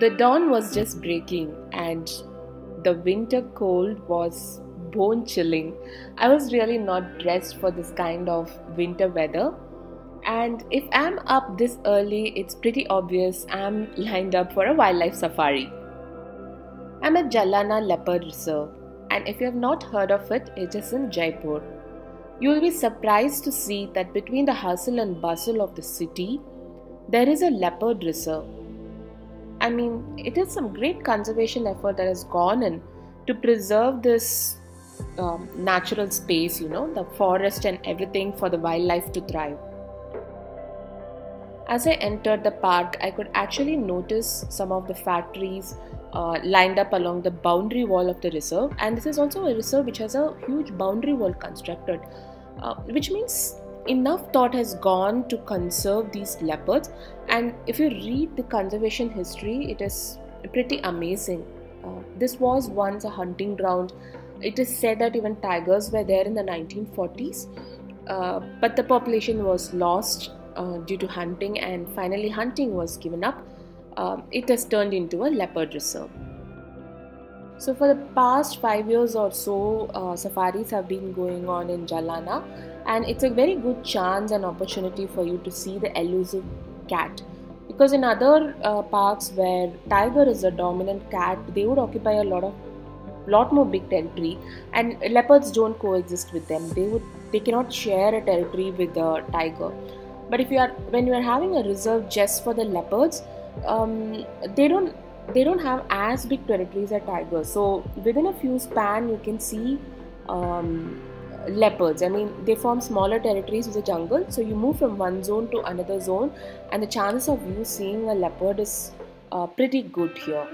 The dawn was just breaking, and the winter cold was bone chilling. I was really not dressed for this kind of winter weather. And if I'm up this early, it's pretty obvious I'm lined up for a wildlife safari. I'm at Jalana Leopard Reserve, and if you have not heard of it, it is in Jaipur. You will be surprised to see that between the hustle and bustle of the city, there is a leopard reserve. I mean, it is some great conservation effort that has gone in to preserve this natural space, the forest and everything for the wildlife to thrive. As I entered the park, I could actually notice some of the factories lined up along the boundary wall of the reserve, and this is also a reserve which has a huge boundary wall constructed, which means enough thought has gone to conserve these leopards. And if you read the conservation history, it is pretty amazing. This was once a hunting ground. It is said that even tigers were there in the 1940s, but the population was lost due to hunting, and finally hunting was given up. It has turned into a leopard reserve. So for the past 5 years or so, safaris have been going on in Jalana, and it's a very good chance and opportunity for you to see the elusive cat. Because in other parks where tiger is a dominant cat, they would occupy a lot more big territory, and leopards don't coexist with them. They cannot share a territory with the tiger. But when you are having a reserve just for the leopards, they don't have as big territories as tigers. So within a few span, you can see leopards. I mean, they form smaller territories with the jungle. So you move from one zone to another zone, and the chances of you seeing a leopard is pretty good here.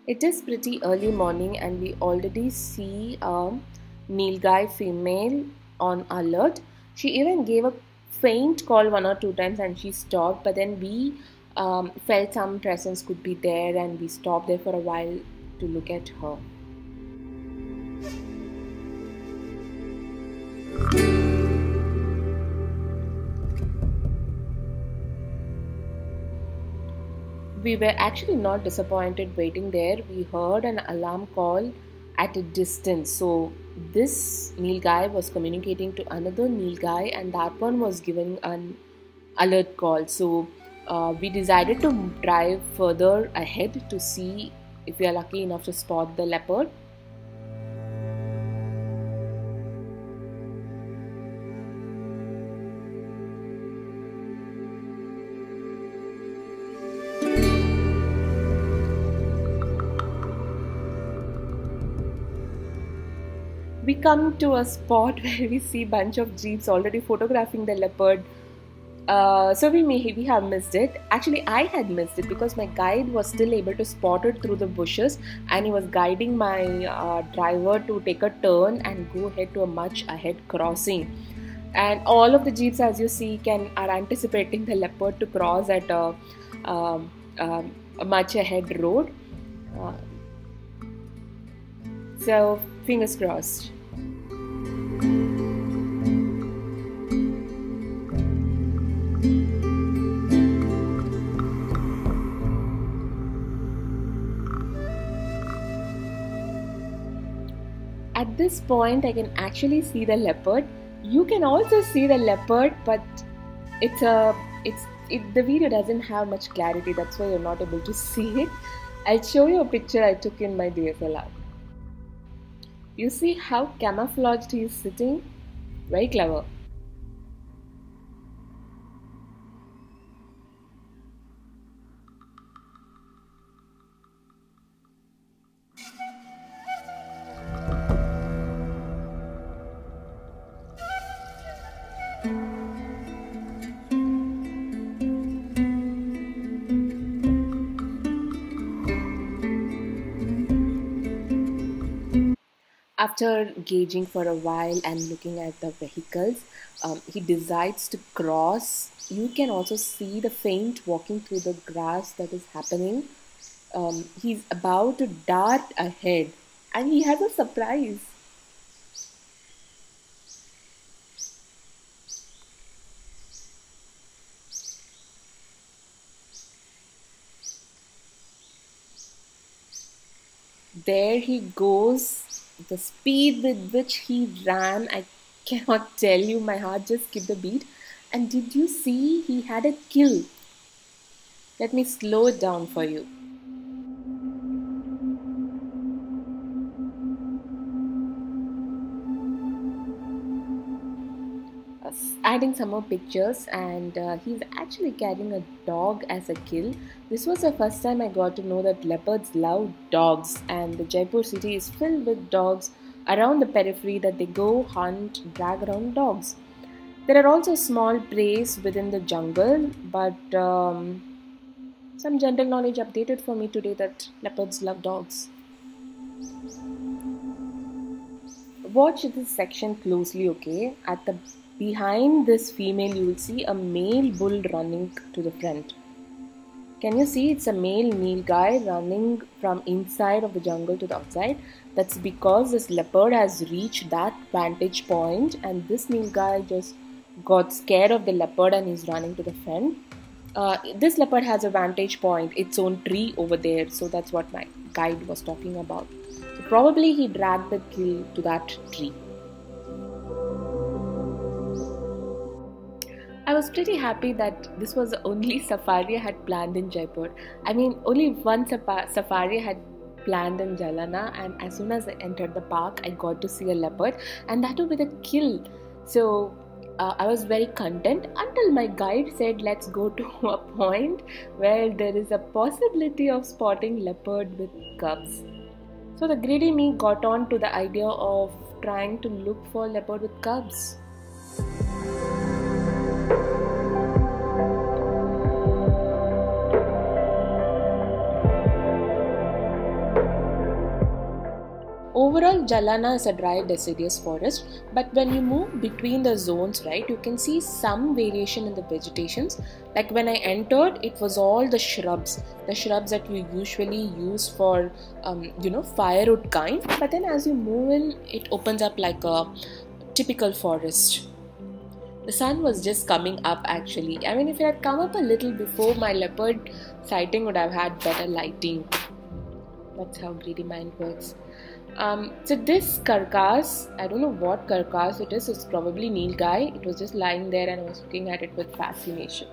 It is pretty early morning, and we already see a Nilgai female on alert. She even gave a faint call one or two times and she stopped, but then we felt some presence could be there, and we stopped there for a while to look at her. We were actually not disappointed waiting there. We heard an alarm call at a distance. So this Nilgai was communicating to another Nilgai, and that one was giving an alert call. So we decided to drive further ahead to see if we are lucky enough to spot the leopard. We come to a spot where we see a bunch of jeeps already photographing the leopard. So we have missed it. Actually, I had missed it because my guide was still able to spot it through the bushes, and he was guiding my driver to take a turn and go ahead to a much ahead crossing. And all of the jeeps, as you see, are anticipating the leopard to cross at a much ahead road. Uh, so fingers crossed. At this point, I can actually see the leopard. You can also see the leopard, but the video doesn't have much clarity. That's why you're not able to see it. I'll show you a picture I took in my DSLR. You see how camouflaged he is sitting? Very clever. After gauging for a while and looking at the vehicles, he decides to cross. You can also see the faint walking through the grass that is happening. He's about to dart ahead, and he has a surprise. There he goes. The speed with which he ran, I cannot tell you. My heart just skipped a beat. And did you see he had a kill? Let me slow it down for you. Adding some more pictures, and he's actually carrying a dog as a kill. This was the first time I got to know that leopards love dogs, and the Jaipur city is filled with dogs around the periphery that they go hunt, drag around dogs. There are also small preys within the jungle, but some general knowledge updated for me today that leopards love dogs. Watch this section closely, okay? At the behind this female, you will see a male bull running to the front. Can you see it's a male nilgai running from inside of the jungle to the outside? That's because this leopard has reached that vantage point, and this nilgai just got scared of the leopard and is running to the front. This leopard has a vantage point, its own tree over there, so that's what my guide was talking about. So probably he dragged the kill to that tree. I was pretty happy that this was the only safari I had planned in Jaipur. I mean, only one safari I had planned in Jalana, and as soon as I entered the park, I got to see a leopard, and that too with a kill. So I was very content until my guide said, let's go to a point where there is a possibility of spotting leopard with cubs. So the greedy me got on to the idea of trying to look for leopard with cubs. Overall, Jalana is a dry deciduous forest, but when you move between the zones, right, you can see some variation in the vegetations. Like when I entered, it was all the shrubs that we usually use for, firewood kind. But then as you move in, it opens up like a typical forest. The sun was just coming up actually. I mean, if it had come up a little before, my leopard sighting would have had better lighting. That's how greedy mind works. So this carcass, I don't know what carcass it is, it's probably nilgai. It was just lying there and I was looking at it with fascination.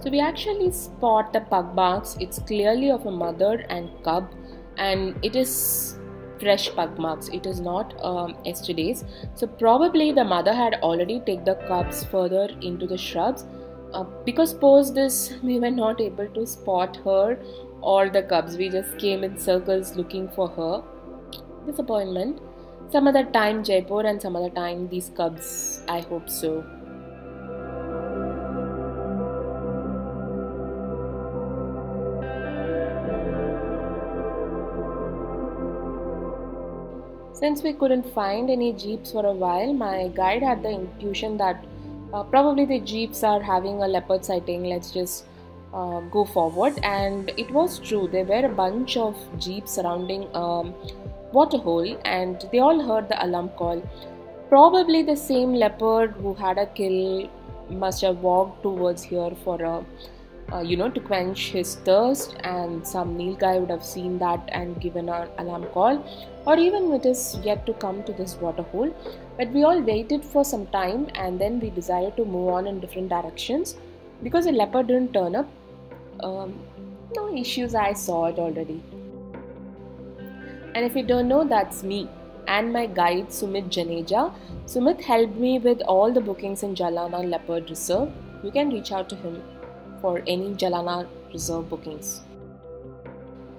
So we actually spot the pug marks. It's clearly of a mother and cub, and it is fresh pug marks. It is not yesterday's. So probably the mother had already taken the cubs further into the shrubs. Because post this, we were not able to spot her or the cubs. We just came in circles looking for her. Disappointment. Some other time Jaipur and some other time these cubs. I hope so. Since we couldn't find any jeeps for a while, my guide had the intuition that probably the jeeps are having a leopard sighting. Let's just go forward. And it was true. There were a bunch of jeeps surrounding waterhole, and they all heard the alarm call. Probably the same leopard who had a kill must have walked towards here for a to quench his thirst, and some nilgai would have seen that and given an alarm call, or even it is yet to come to this waterhole. But we all waited for some time, and then we decided to move on in different directions because the leopard didn't turn up. No issues, I saw it already. And if you don't know, that's me and my guide Sumit Janeja. Sumit helped me with all the bookings in Jalana Leopard Reserve. You can reach out to him for any Jalana Reserve bookings.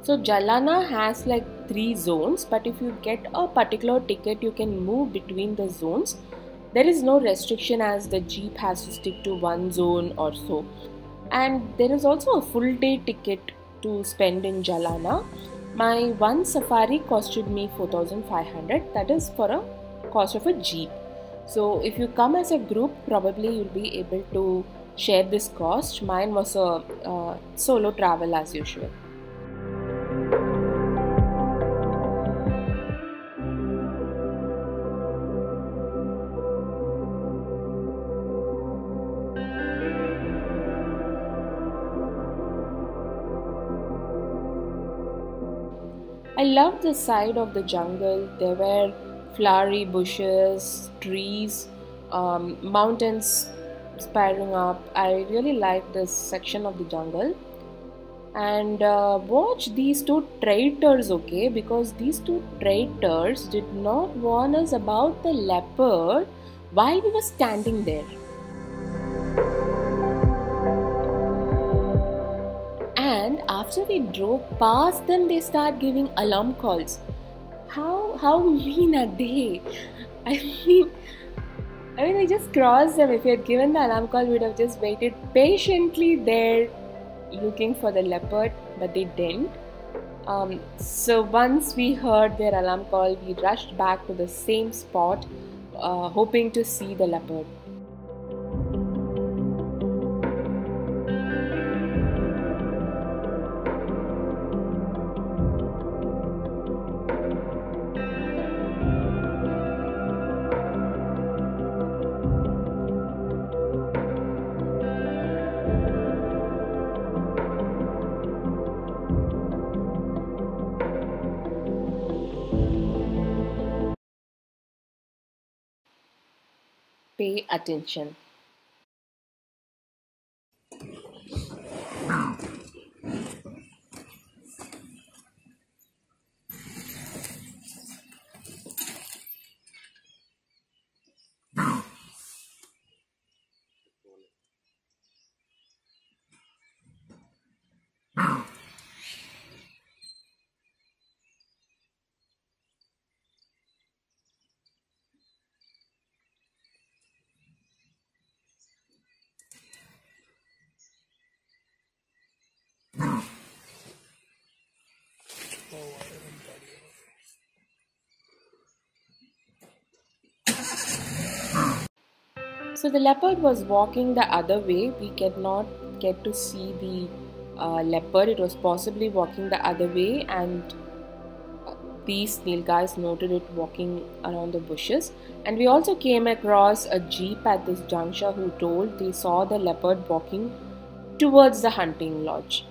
So Jalana has like 3 zones, but if you get a particular ticket, you can move between the zones. There is no restriction as the jeep has to stick to one zone or so. And there is also a full day ticket to spend in Jalana. My one safari costed me 4,500, that is for a cost of a jeep. So if you come as a group, probably you'll be able to share this cost. Mine was a solo travel as usual. I loved the side of the jungle. There were flowery bushes, trees, mountains spiraling up. I really liked this section of the jungle. And watch these two traitors, okay? Because these two traitors did not warn us about the leopard while we were standing there. And after we drove past them, they start giving alarm calls. How mean are they? I mean, I just crossed them. If we had given the alarm call, we would have just waited patiently there looking for the leopard, but they didn't. So once we heard their alarm call, we rushed back to the same spot, hoping to see the leopard. Pay attention. So the leopard was walking the other way. We could not get to see the leopard. It was possibly walking the other way, and these nilgais noted it walking around the bushes. And we also came across a jeep at this juncture who told they saw the leopard walking towards the hunting lodge.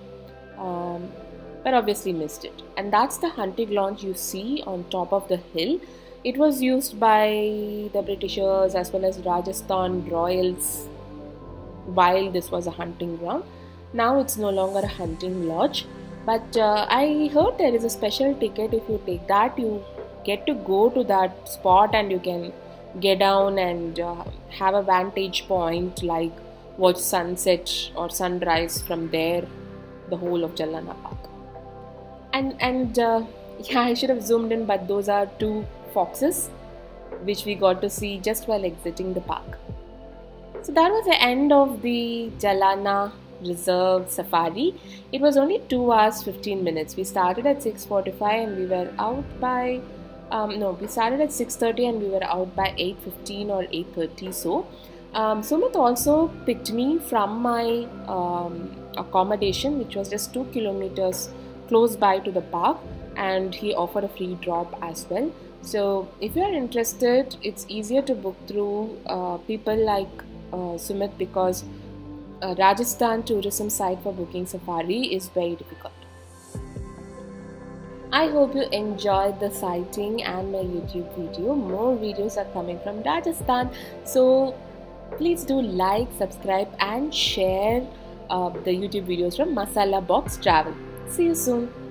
But obviously missed it. And that's the hunting lodge you see on top of the hill. It was used by the Britishers as well as Rajasthan royals while this was a hunting ground. Now it's no longer a hunting lodge, but I heard there is a special ticket. If you take that, you get to go to that spot and you can get down and have a vantage point, like watch sunset or sunrise from there, the whole of Jalana Park. And yeah, I should have zoomed in, but those are two foxes which we got to see just while exiting the park. So that was the end of the Jalana Reserve Safari. It was only 2 hours 15 minutes. We started at 6:45 and we were out by we started at 6:30 and we were out by 8:15 or 8:30. So Sumit also picked me from my accommodation, which was just 2 kilometers close by to the park, and he offered a free drop as well. So if you are interested, it's easier to book through people like Sumit, because Rajasthan tourism site for booking safari is very difficult. I hope you enjoyed the sighting and my YouTube video. More videos are coming from Rajasthan, so please do like, subscribe and share the YouTube videos from Masala Box Travel. See you soon.